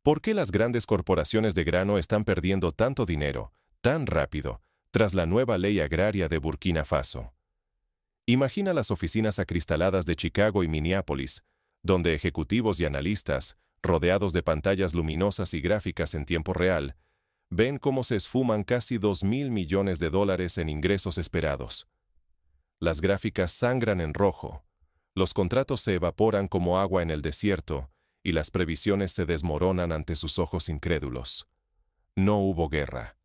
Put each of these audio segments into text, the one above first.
¿Por qué las grandes corporaciones de grano están perdiendo tanto dinero, tan rápido, tras la nueva ley agraria de Burkina Faso? Imagina las oficinas acristaladas de Chicago y Minneapolis, donde ejecutivos y analistas, rodeados de pantallas luminosas y gráficas en tiempo real, ven cómo se esfuman casi $2.000 millones en ingresos esperados. Las gráficas sangran en rojo, los contratos se evaporan como agua en el desierto y las previsiones se desmoronan ante sus ojos incrédulos. No hubo guerra,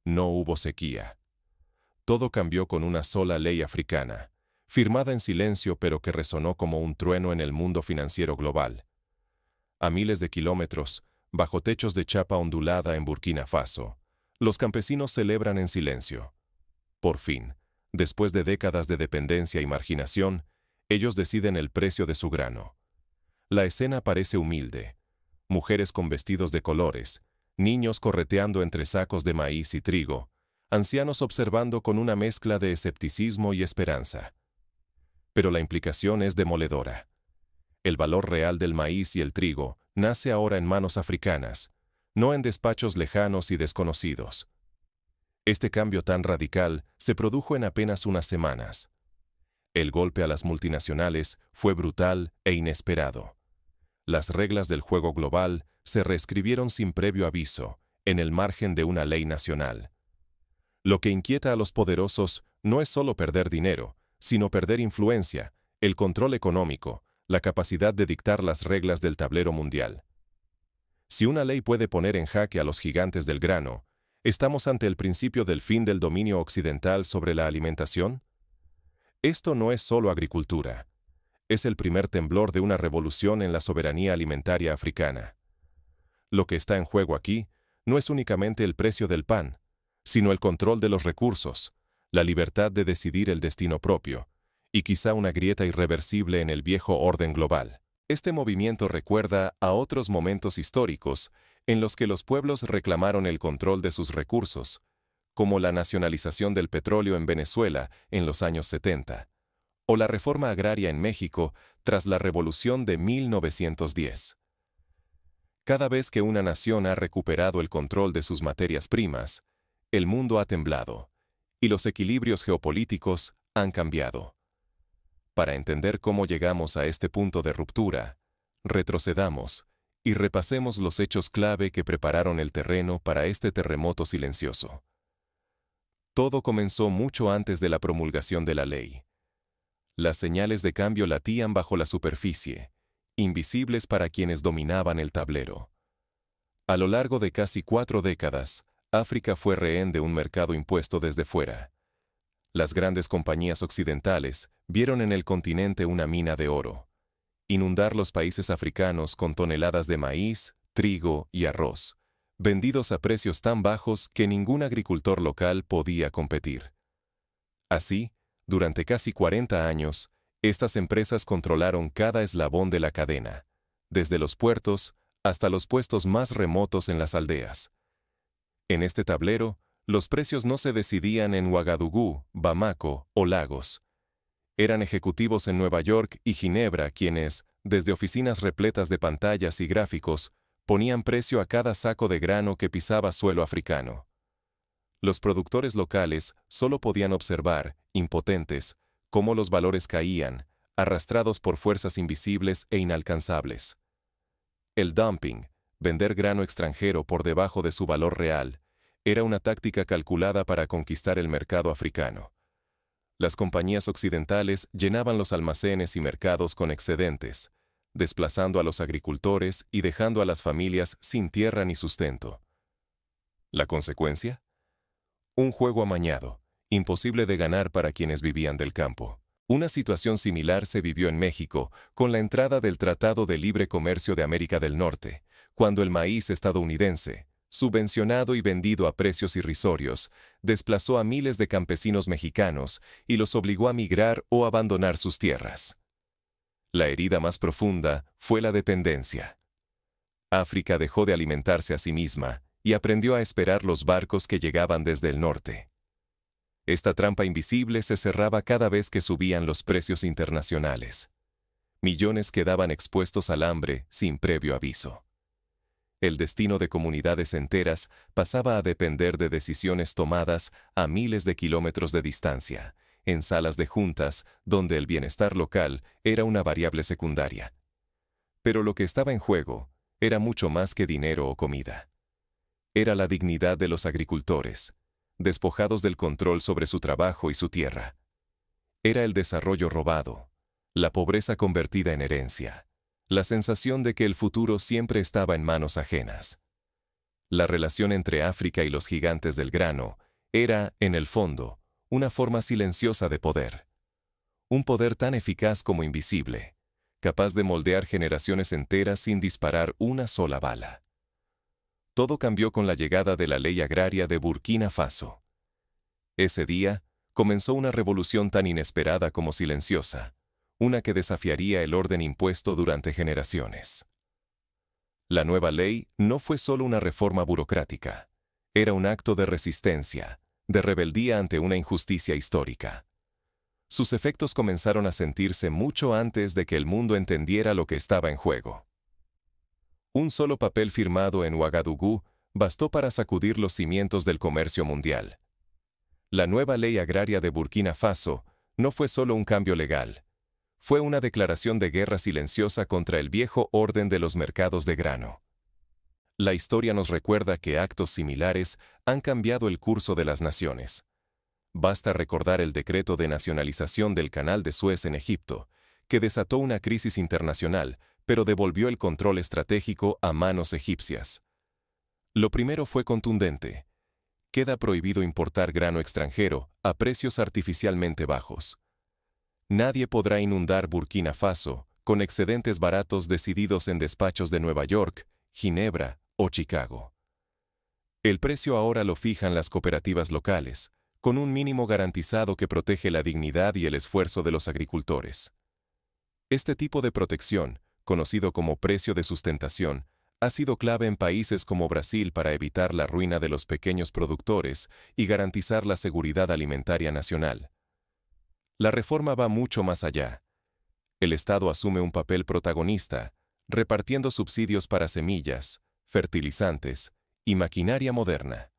no hubo sequía. Todo cambió con una sola ley africana, firmada en silencio pero que resonó como un trueno en el mundo financiero global. A miles de kilómetros, bajo techos de chapa ondulada en Burkina Faso, los campesinos celebran en silencio. Por fin, después de décadas de dependencia y marginación, ellos deciden el precio de su grano. La escena parece humilde. Mujeres con vestidos de colores, niños correteando entre sacos de maíz y trigo, ancianos observando con una mezcla de escepticismo y esperanza. Pero la implicación es demoledora. El valor real del maíz y el trigo nace ahora en manos africanas, no en despachos lejanos y desconocidos. Este cambio tan radical se produjo en apenas unas semanas. El golpe a las multinacionales fue brutal e inesperado. Las reglas del juego global se reescribieron sin previo aviso, en el margen de una ley nacional. Lo que inquieta a los poderosos no es solo perder dinero, sino perder influencia, el control económico, la capacidad de dictar las reglas del tablero mundial. Si una ley puede poner en jaque a los gigantes del grano, ¿estamos ante el principio del fin del dominio occidental sobre la alimentación? Esto no es solo agricultura. Es el primer temblor de una revolución en la soberanía alimentaria africana. Lo que está en juego aquí no es únicamente el precio del pan, sino el control de los recursos, la libertad de decidir el destino propio, y quizá una grieta irreversible en el viejo orden global. Este movimiento recuerda a otros momentos históricos en los que los pueblos reclamaron el control de sus recursos, como la nacionalización del petróleo en Venezuela en los años 70, o la reforma agraria en México tras la Revolución de 1910. Cada vez que una nación ha recuperado el control de sus materias primas, el mundo ha temblado, y los equilibrios geopolíticos han cambiado. Para entender cómo llegamos a este punto de ruptura, retrocedamos y repasemos los hechos clave que prepararon el terreno para este terremoto silencioso. Todo comenzó mucho antes de la promulgación de la ley. Las señales de cambio latían bajo la superficie, invisibles para quienes dominaban el tablero. A lo largo de casi 4 décadas, África fue rehén de un mercado impuesto desde fuera. Las grandes compañías occidentales vieron en el continente una mina de oro. Inundar los países africanos con toneladas de maíz, trigo y arroz, vendidos a precios tan bajos que ningún agricultor local podía competir. Así, durante casi 40 años, estas empresas controlaron cada eslabón de la cadena, desde los puertos hasta los puestos más remotos en las aldeas. En este tablero, los precios no se decidían en Ouagadougou, Bamako o Lagos. Eran ejecutivos en Nueva York y Ginebra quienes, desde oficinas repletas de pantallas y gráficos, ponían precio a cada saco de grano que pisaba suelo africano. Los productores locales solo podían observar, impotentes, cómo los valores caían, arrastrados por fuerzas invisibles e inalcanzables. El dumping, vender grano extranjero por debajo de su valor real, era una táctica calculada para conquistar el mercado africano. Las compañías occidentales llenaban los almacenes y mercados con excedentes, desplazando a los agricultores y dejando a las familias sin tierra ni sustento. ¿La consecuencia? Un juego amañado, imposible de ganar para quienes vivían del campo. Una situación similar se vivió en México con la entrada del Tratado de Libre Comercio de América del Norte, cuando el maíz estadounidense, subvencionado y vendido a precios irrisorios, desplazó a miles de campesinos mexicanos y los obligó a migrar o abandonar sus tierras. La herida más profunda fue la dependencia. África dejó de alimentarse a sí misma y aprendió a esperar los barcos que llegaban desde el norte. Esta trampa invisible se cerraba cada vez que subían los precios internacionales. Millones quedaban expuestos al hambre sin previo aviso. El destino de comunidades enteras pasaba a depender de decisiones tomadas a miles de kilómetros de distancia, en salas de juntas donde el bienestar local era una variable secundaria. Pero lo que estaba en juego era mucho más que dinero o comida. Era la dignidad de los agricultores, despojados del control sobre su trabajo y su tierra. Era el desarrollo robado, la pobreza convertida en herencia, la sensación de que el futuro siempre estaba en manos ajenas. La relación entre África y los gigantes del grano era, en el fondo, una forma silenciosa de poder. Un poder tan eficaz como invisible, capaz de moldear generaciones enteras sin disparar una sola bala. Todo cambió con la llegada de la ley agraria de Burkina Faso. Ese día, comenzó una revolución tan inesperada como silenciosa, una que desafiaría el orden impuesto durante generaciones. La nueva ley no fue solo una reforma burocrática, era un acto de resistencia, de rebeldía ante una injusticia histórica. Sus efectos comenzaron a sentirse mucho antes de que el mundo entendiera lo que estaba en juego. Un solo papel firmado en Ouagadougou bastó para sacudir los cimientos del comercio mundial. La nueva ley agraria de Burkina Faso no fue solo un cambio legal, fue una declaración de guerra silenciosa contra el viejo orden de los mercados de grano. La historia nos recuerda que actos similares han cambiado el curso de las naciones. Basta recordar el decreto de nacionalización del Canal de Suez en Egipto, que desató una crisis internacional, pero devolvió el control estratégico a manos egipcias. Lo primero fue contundente. Queda prohibido importar grano extranjero a precios artificialmente bajos. Nadie podrá inundar Burkina Faso con excedentes baratos decididos en despachos de Nueva York, Ginebra o Chicago. El precio ahora lo fijan las cooperativas locales, con un mínimo garantizado que protege la dignidad y el esfuerzo de los agricultores. Este tipo de protección, conocido como precio de sustentación, ha sido clave en países como Brasil para evitar la ruina de los pequeños productores y garantizar la seguridad alimentaria nacional. La reforma va mucho más allá. El Estado asume un papel protagonista, repartiendo subsidios para semillas, fertilizantes y maquinaria moderna.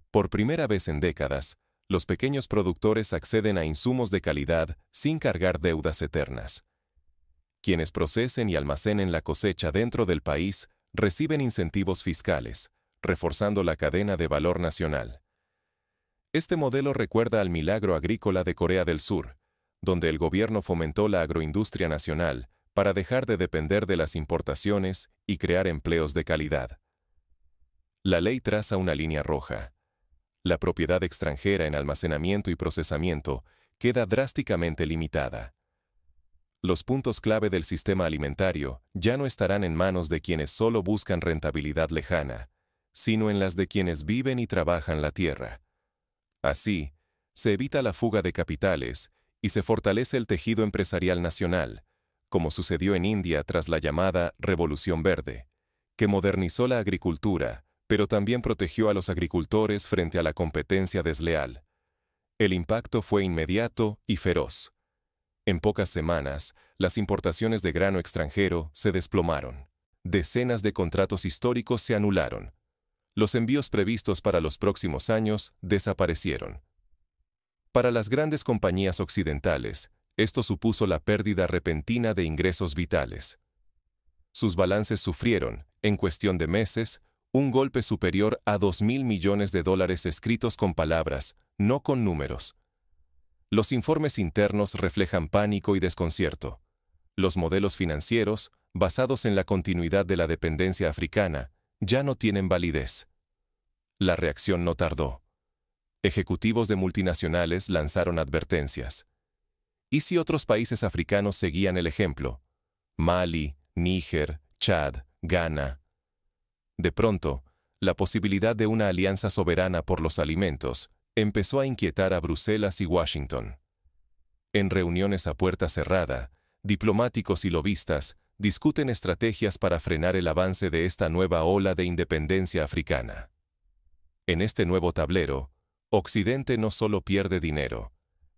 Por primera vez en décadas, los pequeños productores acceden a insumos de calidad sin cargar deudas eternas. Quienes procesen y almacenen la cosecha dentro del país reciben incentivos fiscales, reforzando la cadena de valor nacional. Este modelo recuerda al milagro agrícola de Corea del Sur, donde el gobierno fomentó la agroindustria nacional para dejar de depender de las importaciones y crear empleos de calidad. La ley traza una línea roja. La propiedad extranjera en almacenamiento y procesamiento queda drásticamente limitada. Los puntos clave del sistema alimentario ya no estarán en manos de quienes solo buscan rentabilidad lejana, sino en las de quienes viven y trabajan la tierra. Así, se evita la fuga de capitales y se fortalece el tejido empresarial nacional, como sucedió en India tras la llamada Revolución Verde, que modernizó la agricultura, pero también protegió a los agricultores frente a la competencia desleal. El impacto fue inmediato y feroz. En pocas semanas, las importaciones de grano extranjero se desplomaron. Decenas de contratos históricos se anularon. Los envíos previstos para los próximos años desaparecieron. Para las grandes compañías occidentales, esto supuso la pérdida repentina de ingresos vitales. Sus balances sufrieron, en cuestión de meses, un golpe superior a $2.000 millones escritos con palabras, no con números. Los informes internos reflejan pánico y desconcierto. Los modelos financieros, basados en la continuidad de la dependencia africana, ya no tienen validez. La reacción no tardó. Ejecutivos de multinacionales lanzaron advertencias. ¿Y si otros países africanos seguían el ejemplo? Mali, Níger, Chad, Ghana. De pronto, la posibilidad de una alianza soberana por los alimentos empezó a inquietar a Bruselas y Washington. En reuniones a puerta cerrada, diplomáticos y lobistas discuten estrategias para frenar el avance de esta nueva ola de independencia africana. En este nuevo tablero, Occidente no solo pierde dinero,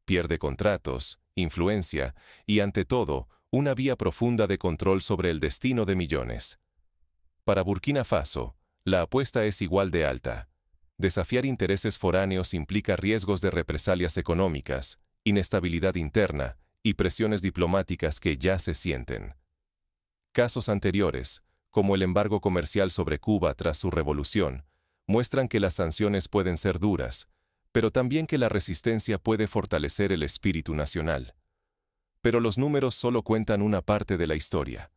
pierde contratos, influencia y, ante todo, una vía profunda de control sobre el destino de millones. Para Burkina Faso, la apuesta es igual de alta. Desafiar intereses foráneos implica riesgos de represalias económicas, inestabilidad interna y presiones diplomáticas que ya se sienten. Casos anteriores, como el embargo comercial sobre Cuba tras su revolución, muestran que las sanciones pueden ser duras, pero también que la resistencia puede fortalecer el espíritu nacional. Pero los números solo cuentan una parte de la historia.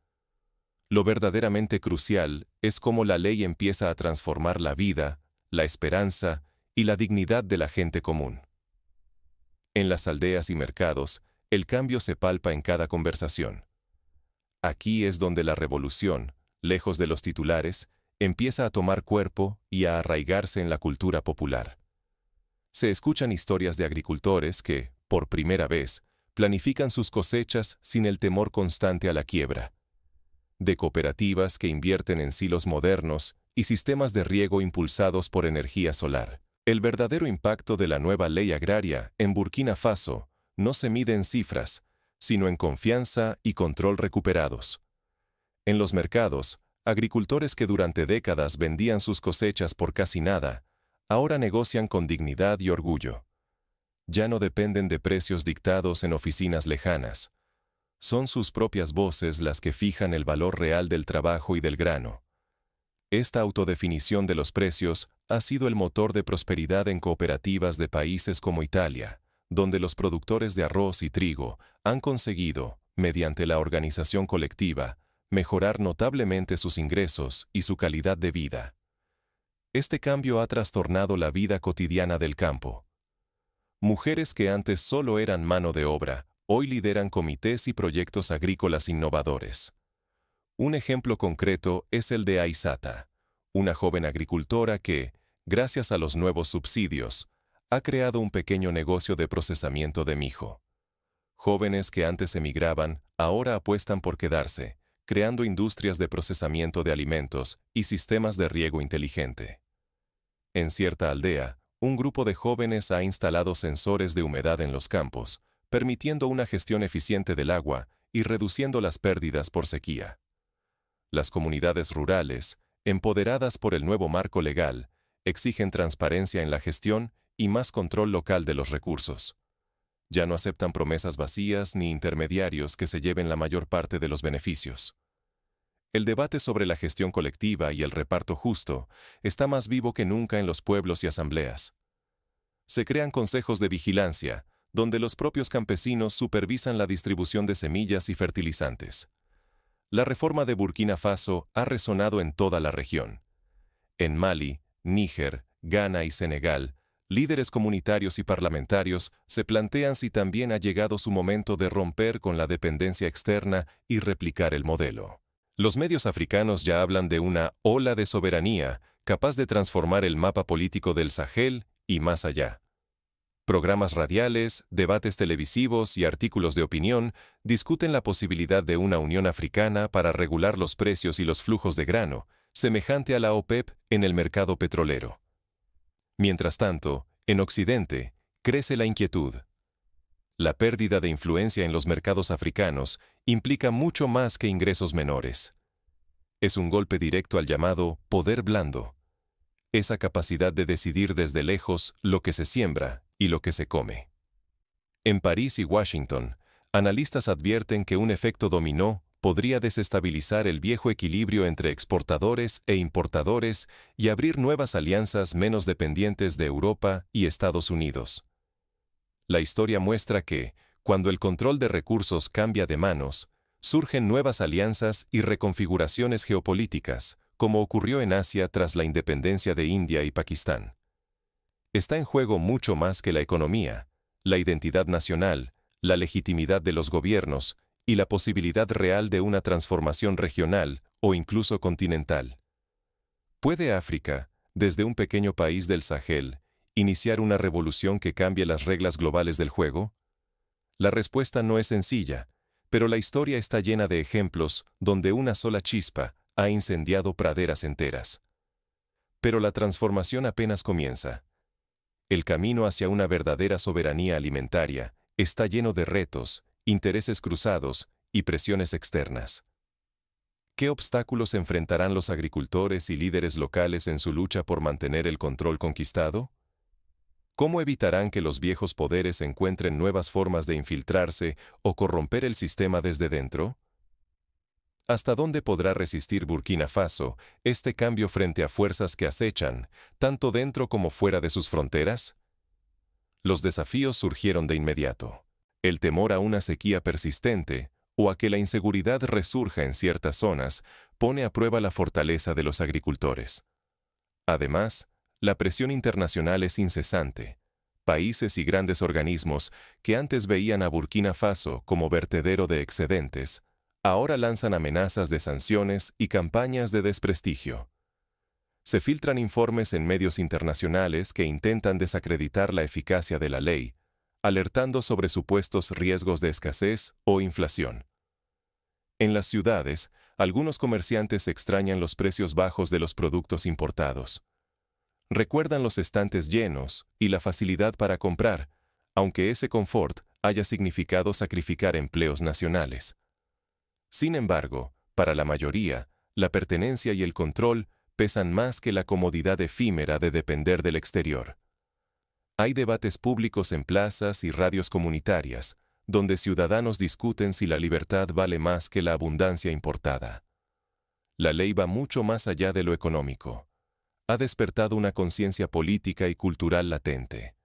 Lo verdaderamente crucial es cómo la ley empieza a transformar la vida, la esperanza y la dignidad de la gente común. En las aldeas y mercados, el cambio se palpa en cada conversación. Aquí es donde la revolución, lejos de los titulares, empieza a tomar cuerpo y a arraigarse en la cultura popular. Se escuchan historias de agricultores que, por primera vez, planifican sus cosechas sin el temor constante a la quiebra. De cooperativas que invierten en silos modernos y sistemas de riego impulsados por energía solar. El verdadero impacto de la nueva ley agraria en Burkina Faso no se mide en cifras, sino en confianza y control recuperados. En los mercados, agricultores que durante décadas vendían sus cosechas por casi nada, ahora negocian con dignidad y orgullo. Ya no dependen de precios dictados en oficinas lejanas. Son sus propias voces las que fijan el valor real del trabajo y del grano. Esta autodefinición de los precios ha sido el motor de prosperidad en cooperativas de países como Italia, donde los productores de arroz y trigo han conseguido, mediante la organización colectiva, mejorar notablemente sus ingresos y su calidad de vida. Este cambio ha trastornado la vida cotidiana del campo. Mujeres que antes solo eran mano de obra, hoy lideran comités y proyectos agrícolas innovadores. Un ejemplo concreto es el de Aissata, una joven agricultora que, gracias a los nuevos subsidios, ha creado un pequeño negocio de procesamiento de mijo. Jóvenes que antes emigraban, ahora apuestan por quedarse, creando industrias de procesamiento de alimentos y sistemas de riego inteligente. En cierta aldea, un grupo de jóvenes ha instalado sensores de humedad en los campos, permitiendo una gestión eficiente del agua y reduciendo las pérdidas por sequía. Las comunidades rurales, empoderadas por el nuevo marco legal, exigen transparencia en la gestión y más control local de los recursos. Ya no aceptan promesas vacías ni intermediarios que se lleven la mayor parte de los beneficios. El debate sobre la gestión colectiva y el reparto justo está más vivo que nunca en los pueblos y asambleas. Se crean consejos de vigilancia, donde los propios campesinos supervisan la distribución de semillas y fertilizantes. La reforma de Burkina Faso ha resonado en toda la región. En Mali, Níger, Ghana y Senegal, líderes comunitarios y parlamentarios se plantean si también ha llegado su momento de romper con la dependencia externa y replicar el modelo. Los medios africanos ya hablan de una ola de soberanía capaz de transformar el mapa político del Sahel y más allá. Programas radiales, debates televisivos y artículos de opinión discuten la posibilidad de una Unión Africana para regular los precios y los flujos de grano, semejante a la OPEP en el mercado petrolero. Mientras tanto, en Occidente, crece la inquietud. La pérdida de influencia en los mercados africanos implica mucho más que ingresos menores. Es un golpe directo al llamado poder blando, esa capacidad de decidir desde lejos lo que se siembra y lo que se come. En París y Washington, analistas advierten que un efecto dominó podría desestabilizar el viejo equilibrio entre exportadores e importadores y abrir nuevas alianzas menos dependientes de Europa y Estados Unidos. La historia muestra que, cuando el control de recursos cambia de manos, surgen nuevas alianzas y reconfiguraciones geopolíticas, como ocurrió en Asia tras la independencia de India y Pakistán. Está en juego mucho más que la economía, la identidad nacional, la legitimidad de los gobiernos y la posibilidad real de una transformación regional o incluso continental. ¿Puede África, desde un pequeño país del Sahel, iniciar una revolución que cambie las reglas globales del juego? La respuesta no es sencilla, pero la historia está llena de ejemplos donde una sola chispa ha incendiado praderas enteras. Pero la transformación apenas comienza. El camino hacia una verdadera soberanía alimentaria está lleno de retos, intereses cruzados y presiones externas. ¿Qué obstáculos enfrentarán los agricultores y líderes locales en su lucha por mantener el control conquistado? ¿Cómo evitarán que los viejos poderes encuentren nuevas formas de infiltrarse o corromper el sistema desde dentro? ¿Hasta dónde podrá resistir Burkina Faso este cambio frente a fuerzas que acechan, tanto dentro como fuera de sus fronteras? Los desafíos surgieron de inmediato. El temor a una sequía persistente o a que la inseguridad resurja en ciertas zonas pone a prueba la fortaleza de los agricultores. Además, la presión internacional es incesante. Países y grandes organismos que antes veían a Burkina Faso como vertedero de excedentes, ahora lanzan amenazas de sanciones y campañas de desprestigio. Se filtran informes en medios internacionales que intentan desacreditar la eficacia de la ley, alertando sobre supuestos riesgos de escasez o inflación. En las ciudades, algunos comerciantes extrañan los precios bajos de los productos importados. Recuerdan los estantes llenos y la facilidad para comprar, aunque ese confort haya significado sacrificar empleos nacionales. Sin embargo, para la mayoría, la pertenencia y el control pesan más que la comodidad efímera de depender del exterior. Hay debates públicos en plazas y radios comunitarias, donde ciudadanos discuten si la libertad vale más que la abundancia importada. La ley va mucho más allá de lo económico. Ha despertado una conciencia política y cultural latente.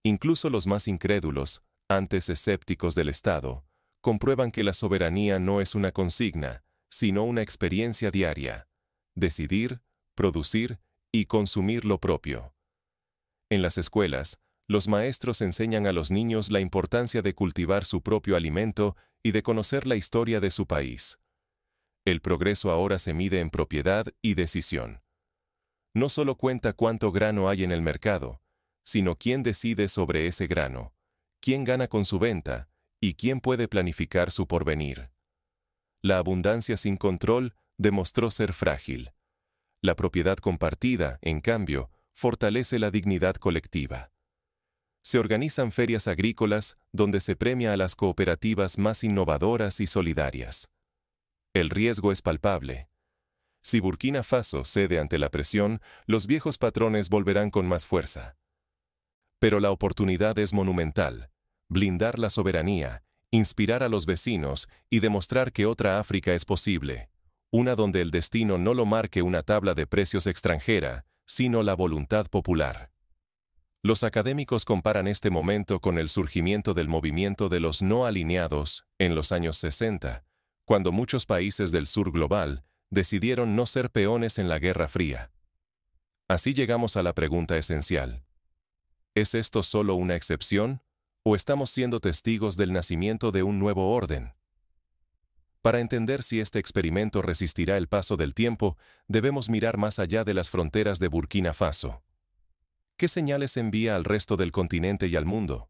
Incluso los más incrédulos, antes escépticos del Estado, comprueban que la soberanía no es una consigna, sino una experiencia diaria. Decidir, producir y consumir lo propio. En las escuelas, los maestros enseñan a los niños la importancia de cultivar su propio alimento y de conocer la historia de su país. El progreso ahora se mide en propiedad y decisión. No solo cuenta cuánto grano hay en el mercado, sino quién decide sobre ese grano, quién gana con su venta y quién puede planificar su porvenir. La abundancia sin control demostró ser frágil. La propiedad compartida, en cambio, fortalece la dignidad colectiva. Se organizan ferias agrícolas donde se premia a las cooperativas más innovadoras y solidarias. El riesgo es palpable. Si Burkina Faso cede ante la presión, los viejos patrones volverán con más fuerza. Pero la oportunidad es monumental: blindar la soberanía, inspirar a los vecinos y demostrar que otra África es posible, una donde el destino no lo marque una tabla de precios extranjera, sino la voluntad popular. Los académicos comparan este momento con el surgimiento del movimiento de los no alineados en los años 60, cuando muchos países del sur global decidieron no ser peones en la Guerra Fría. Así llegamos a la pregunta esencial: ¿es esto solo una excepción o estamos siendo testigos del nacimiento de un nuevo orden? Para entender si este experimento resistirá el paso del tiempo, debemos mirar más allá de las fronteras de Burkina Faso. ¿Qué señales envía al resto del continente y al mundo?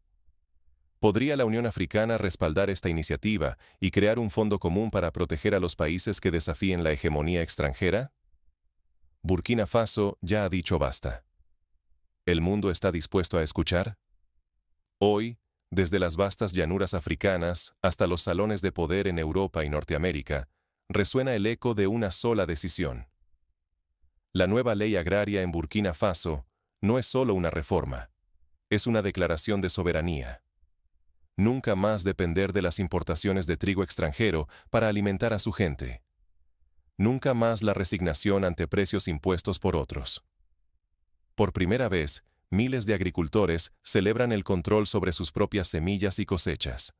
¿Podría la Unión Africana respaldar esta iniciativa y crear un fondo común para proteger a los países que desafíen la hegemonía extranjera? Burkina Faso ya ha dicho basta. ¿El mundo está dispuesto a escuchar? Hoy, desde las vastas llanuras africanas hasta los salones de poder en Europa y Norteamérica, resuena el eco de una sola decisión. La nueva ley agraria en Burkina Faso no es solo una reforma, es una declaración de soberanía. Nunca más depender de las importaciones de trigo extranjero para alimentar a su gente. Nunca más la resignación ante precios impuestos por otros. Por primera vez, miles de agricultores celebran el control sobre sus propias semillas y cosechas.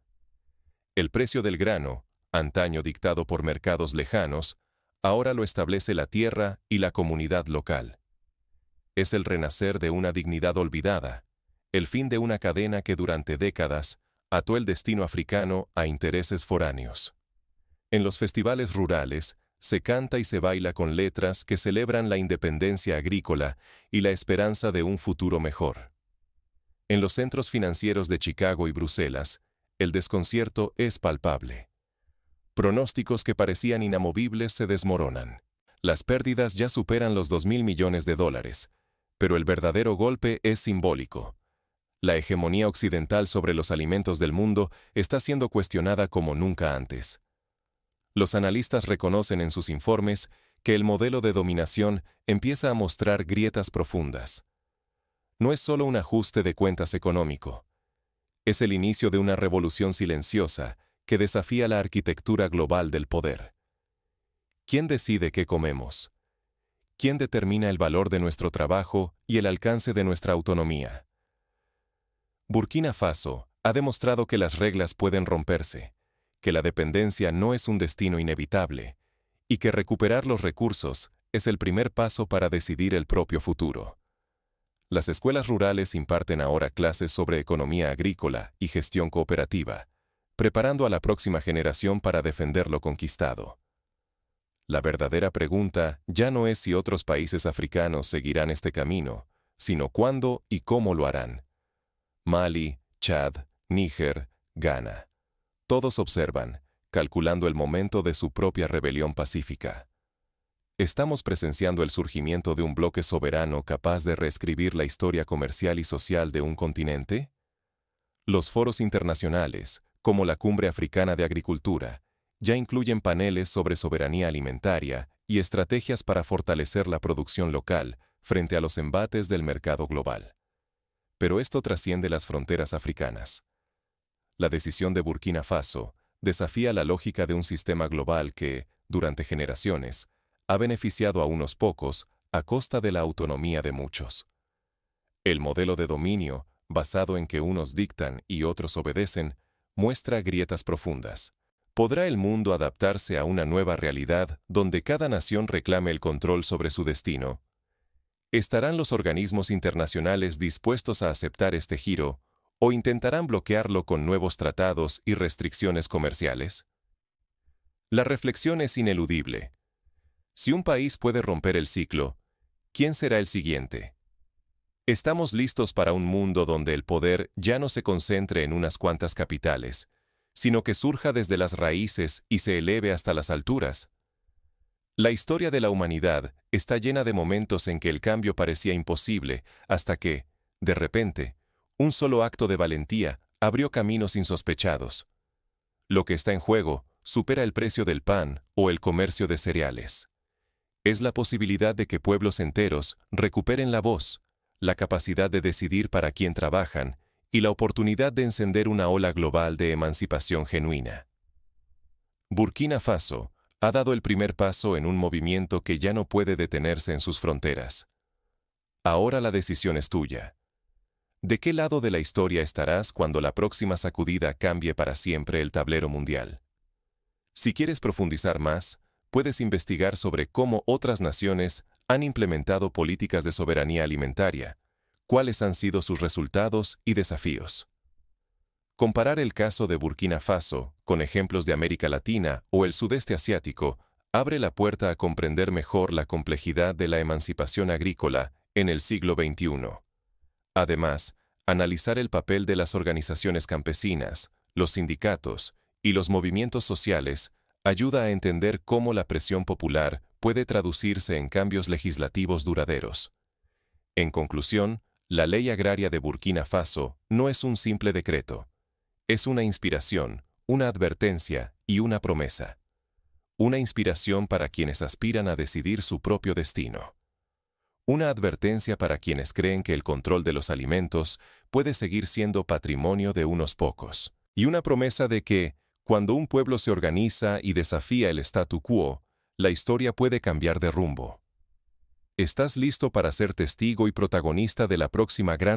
El precio del grano, antaño dictado por mercados lejanos, ahora lo establece la tierra y la comunidad local. Es el renacer de una dignidad olvidada, el fin de una cadena que durante décadas ató el destino africano a intereses foráneos. En los festivales rurales, se canta y se baila con letras que celebran la independencia agrícola y la esperanza de un futuro mejor. En los centros financieros de Chicago y Bruselas, el desconcierto es palpable. Pronósticos que parecían inamovibles se desmoronan. Las pérdidas ya superan los 2.000 millones de dólares, pero el verdadero golpe es simbólico. La hegemonía occidental sobre los alimentos del mundo está siendo cuestionada como nunca antes. Los analistas reconocen en sus informes que el modelo de dominación empieza a mostrar grietas profundas. No es solo un ajuste de cuentas económico. Es el inicio de una revolución silenciosa que desafía la arquitectura global del poder. ¿Quién decide qué comemos? ¿Quién determina el valor de nuestro trabajo y el alcance de nuestra autonomía? Burkina Faso ha demostrado que las reglas pueden romperse, que la dependencia no es un destino inevitable, y que recuperar los recursos es el primer paso para decidir el propio futuro. Las escuelas rurales imparten ahora clases sobre economía agrícola y gestión cooperativa, preparando a la próxima generación para defender lo conquistado. La verdadera pregunta ya no es si otros países africanos seguirán este camino, sino cuándo y cómo lo harán. Mali, Chad, Níger, Ghana. Todos observan, calculando el momento de su propia rebelión pacífica. ¿Estamos presenciando el surgimiento de un bloque soberano capaz de reescribir la historia comercial y social de un continente? Los foros internacionales, como la Cumbre Africana de Agricultura, ya incluyen paneles sobre soberanía alimentaria y estrategias para fortalecer la producción local frente a los embates del mercado global. Pero esto trasciende las fronteras africanas. La decisión de Burkina Faso desafía la lógica de un sistema global que, durante generaciones, ha beneficiado a unos pocos a costa de la autonomía de muchos. El modelo de dominio, basado en que unos dictan y otros obedecen, muestra grietas profundas. ¿Podrá el mundo adaptarse a una nueva realidad donde cada nación reclame el control sobre su destino? ¿Estarán los organismos internacionales dispuestos a aceptar este giro o intentarán bloquearlo con nuevos tratados y restricciones comerciales? La reflexión es ineludible. Si un país puede romper el ciclo, ¿quién será el siguiente? ¿Estamos listos para un mundo donde el poder ya no se concentre en unas cuantas capitales, sino que surja desde las raíces y se eleve hasta las alturas? La historia de la humanidad está llena de momentos en que el cambio parecía imposible, hasta que, de repente, un solo acto de valentía abrió caminos insospechados. Lo que está en juego supera el precio del pan o el comercio de cereales. Es la posibilidad de que pueblos enteros recuperen la voz, la capacidad de decidir para quién trabajan y la oportunidad de encender una ola global de emancipación genuina. Burkina Faso ha dado el primer paso en un movimiento que ya no puede detenerse en sus fronteras. Ahora la decisión es tuya. ¿De qué lado de la historia estarás cuando la próxima sacudida cambie para siempre el tablero mundial? Si quieres profundizar más, puedes investigar sobre cómo otras naciones han implementado políticas de soberanía alimentaria, cuáles han sido sus resultados y desafíos. Comparar el caso de Burkina Faso con ejemplos de América Latina o el sudeste asiático abre la puerta a comprender mejor la complejidad de la emancipación agrícola en el siglo XXI. Además, analizar el papel de las organizaciones campesinas, los sindicatos y los movimientos sociales ayuda a entender cómo la presión popular puede traducirse en cambios legislativos duraderos. En conclusión, la Ley Agraria de Burkina Faso no es un simple decreto. Es una inspiración, una advertencia y una promesa. Una inspiración para quienes aspiran a decidir su propio destino. Una advertencia para quienes creen que el control de los alimentos puede seguir siendo patrimonio de unos pocos. Y una promesa de que, cuando un pueblo se organiza y desafía el statu quo, la historia puede cambiar de rumbo. ¿Estás listo para ser testigo y protagonista de la próxima gran